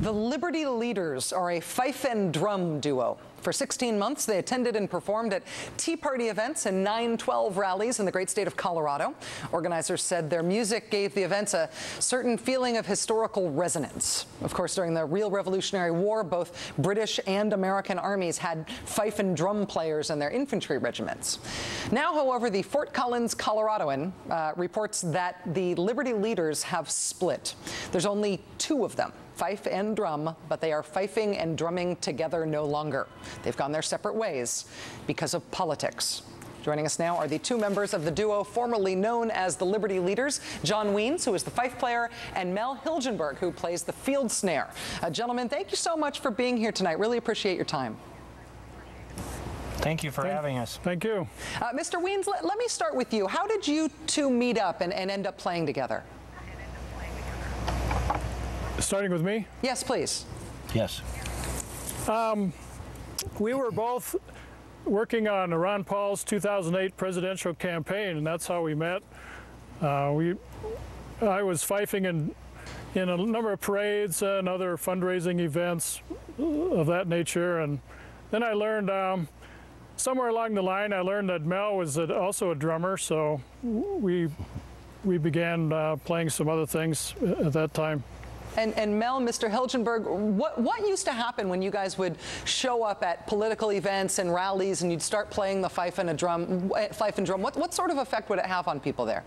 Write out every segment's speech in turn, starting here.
The Liberty Leaders are a fife and drum duo. For 16 months, they attended and performed at Tea Party events and 9/12 rallies in the great state of Colorado. Organizers said their music gave the events a certain feeling of historical resonance. Of course, during the real Revolutionary War, both British and American armies had fife and drum players in their infantry regiments. Now, however, the Fort Collins Coloradoan reports that the Liberty Leaders have split. There's only two of them, fife and drum, but they are fifing and drumming together no longer. They've gone their separate ways because of politics. Joining us now are the two members of the duo formerly known as the Liberty Leaders, John Weens, who is the fife player, and Mel Hilgenberg, who plays the field snare. Gentlemen, thank you so much for being here tonight. Really appreciate your time. Thank you for having us. Thank you. Mr. Weens, let me start with you. How did you two meet up and end up playing together? Starting with me? Yes, please. Yes. We were both working on Ron Paul's 2008 presidential campaign, and that's how we met. I was fifing in a number of parades and other fundraising events of that nature, and then I learned, somewhere along the line, I learned that Mel was also a drummer, so we began playing some other things at that time. And Mel, Mr. Hilgenberg, what used to happen when you guys would show up at political events and rallies and you'd start playing the fife and drum? What sort of effect would it have on people there?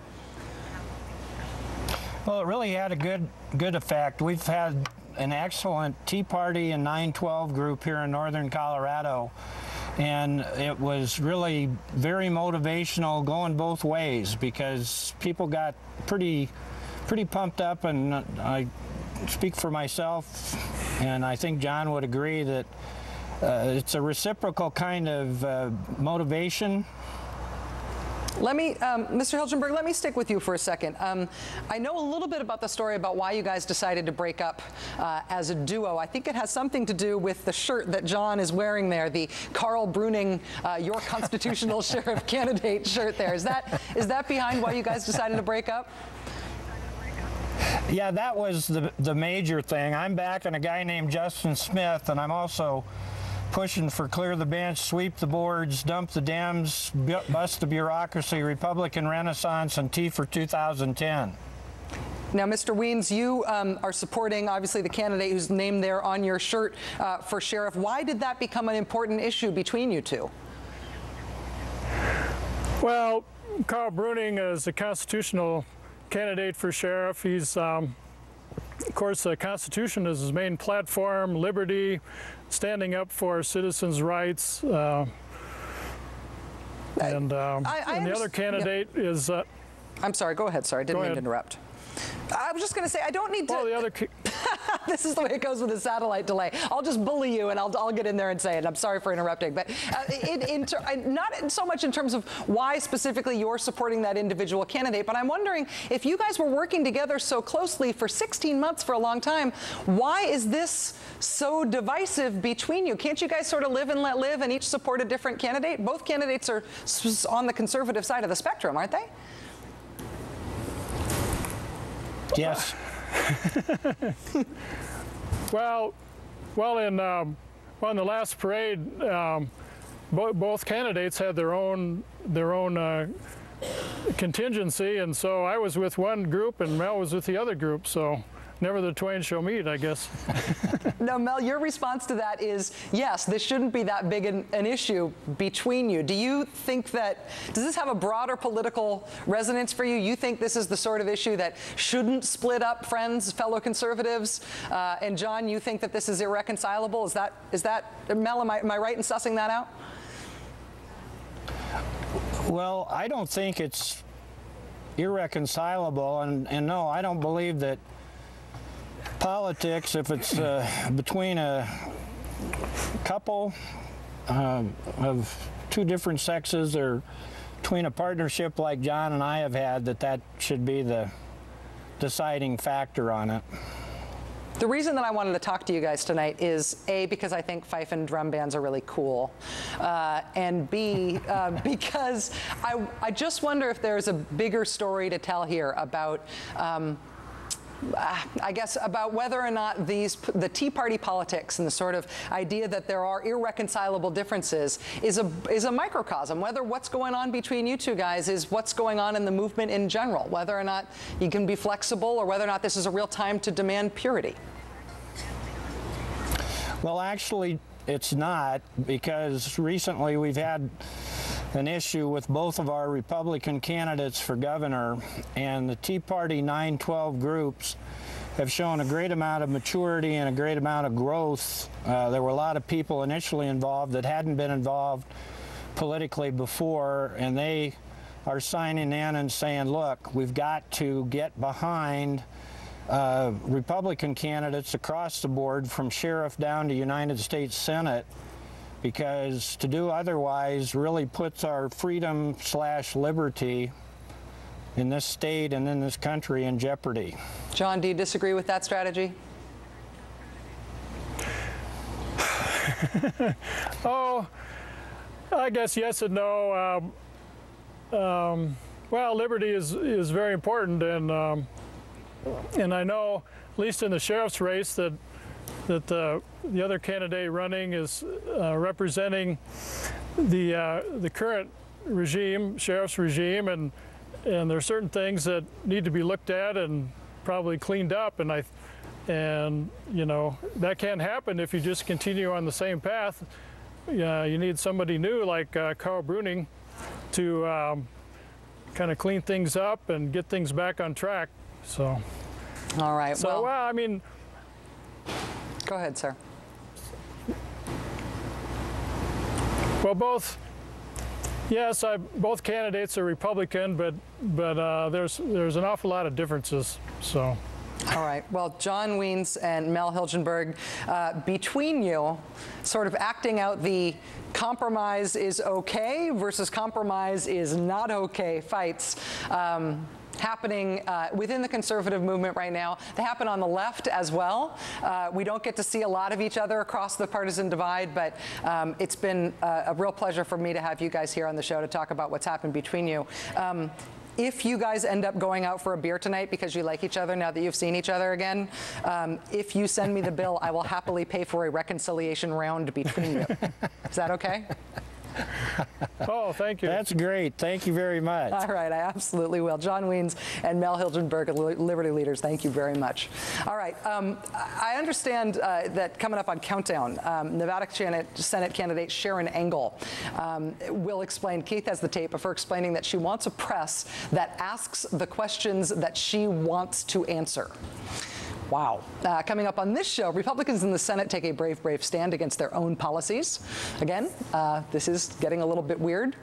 Well, it really had a good effect. We've had an excellent Tea Party and 9/12 group here in northern Colorado, and it was really very motivational going both ways because people got pretty pumped up, and I speak for myself, and I think John would agree that it's a reciprocal kind of motivation. Let me, Mr. Hilgenberg, let me stick with you for a second. I know a little bit about the story about why you guys decided to break up as a duo. I think it has something to do with the shirt that John is wearing there, the Carl Bruning, your constitutional sheriff candidate shirt there. Is that behind why you guys decided to break up? Yeah, that was the major thing. I'm backing a guy named Justin Smith, and I'm also pushing for clear the bench, sweep the boards, dump the Dems, bust the bureaucracy, Republican Renaissance, and Tea for 2010. Now, Mr. Weens, you are supporting, obviously, the candidate who's named there on your shirt for sheriff. Why did that become an important issue between you two? Well, Carl Bruning is a constitutional candidate for sheriff. He's, of course, the Constitution is his main platform, liberty, standing up for citizens' rights. And the other candidate is... I'm sorry, go ahead, sorry, I didn't mean to interrupt. I was just going to say, I don't need to... Well, the other... This is the way it goes with the satellite delay. I'll just bully you, and I'll get in there and say it. I'm sorry for interrupting. But not so much in terms of why specifically you're supporting that individual candidate, but I'm wondering if you guys were working together so closely for 16 months for a long time, why is this so divisive between you? Can't you guys sort of live and let live and each support a different candidate? Both candidates are on the conservative side of the spectrum, aren't they? Yes. Well, in the last parade, both candidates had their own contingency, and so I was with one group and Mel was with the other group. So never the twain shall meet, I guess. Now, Mel, your response to that is, yes, this shouldn't be that big an issue between you. Do you think that, does this have a broader political resonance for you? You think this is the sort of issue that shouldn't split up friends, fellow conservatives? And John, you think that this is irreconcilable? Is that Mel, am I right in sussing that out? Well, I don't think it's irreconcilable, and no, I don't believe that politics, if it's between a couple of two different sexes or between a partnership like John and I have had, that should be the deciding factor on it. The reason that I wanted to talk to you guys tonight is A, because I think fife and drum bands are really cool, and B, because I just wonder if there's a bigger story to tell here about I guess, about whether or not the Tea Party politics and the sort of idea that there are irreconcilable differences is a microcosm, whether what's going on between you two guys is what's going on in the movement in general, whether or not you can be flexible or whether or not this is a real time to demand purity. Well, actually, it's not, because recently we've had an issue with both of our Republican candidates for governor, and the Tea Party 912 groups have shown a great amount of maturity and a great amount of growth. There were a lot of people initially involved that hadn't been involved politically before, and they are signing in and saying, look, we've got to get behind Republican candidates across the board, from sheriff down to United States Senate, because to do otherwise really puts our freedom/liberty in this state and in this country in jeopardy. John, do you disagree with that strategy? Oh, I guess yes and no. Well, liberty is very important, and I know, at least in the sheriff's race, that the other candidate running is representing the current regime, sheriff's regime, and there are certain things that need to be looked at and probably cleaned up, and you know, that can't happen if you just continue on the same path. You need somebody new like Carl Bruning to kind of clean things up and get things back on track. So. All right. So, well, I mean. Go ahead, sir. Well, both candidates are Republican, but there's an awful lot of differences. So. All right. Well, John Wiens and Mel Hilgenberg, between you, sort of acting out the compromise is okay versus compromise is not okay fights. Happening within the conservative movement right now. They happen on the left as well. We don't get to see a lot of each other across the partisan divide, but it's been a real pleasure for me to have you guys here on the show to talk about what's happened between you. If you guys end up going out for a beer tonight because you like each other now that you've seen each other again, if you send me the bill, I will happily pay for a reconciliation round between you. Is that okay? Oh, thank you. That's great. Thank you very much. All right, I absolutely will. John Wiens and Mel Hilgenberg, Liberty Leaders, thank you very much. All right, I understand that coming up on Countdown, Nevada Senate candidate Sharon Engel will explain, Keith has the tape of her explaining that she wants a press that asks the questions that she wants to answer. Wow. Coming up on this show, Republicans in the Senate take a brave stand against their own policies. Again, this is getting a little bit weird.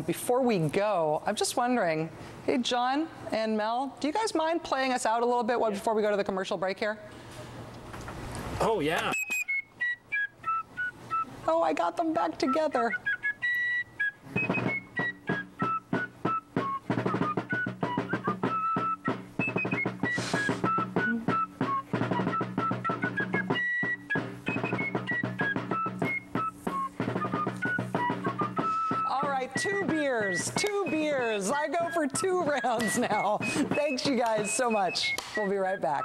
Before we go, I'm just wondering, hey, John and Mel, do you guys mind playing us out a little bit before we go to the commercial break here? Oh, yeah. Oh, I got them back together. Two beers. I go for 2 rounds now. Thanks, you guys, so much. We'll be right back.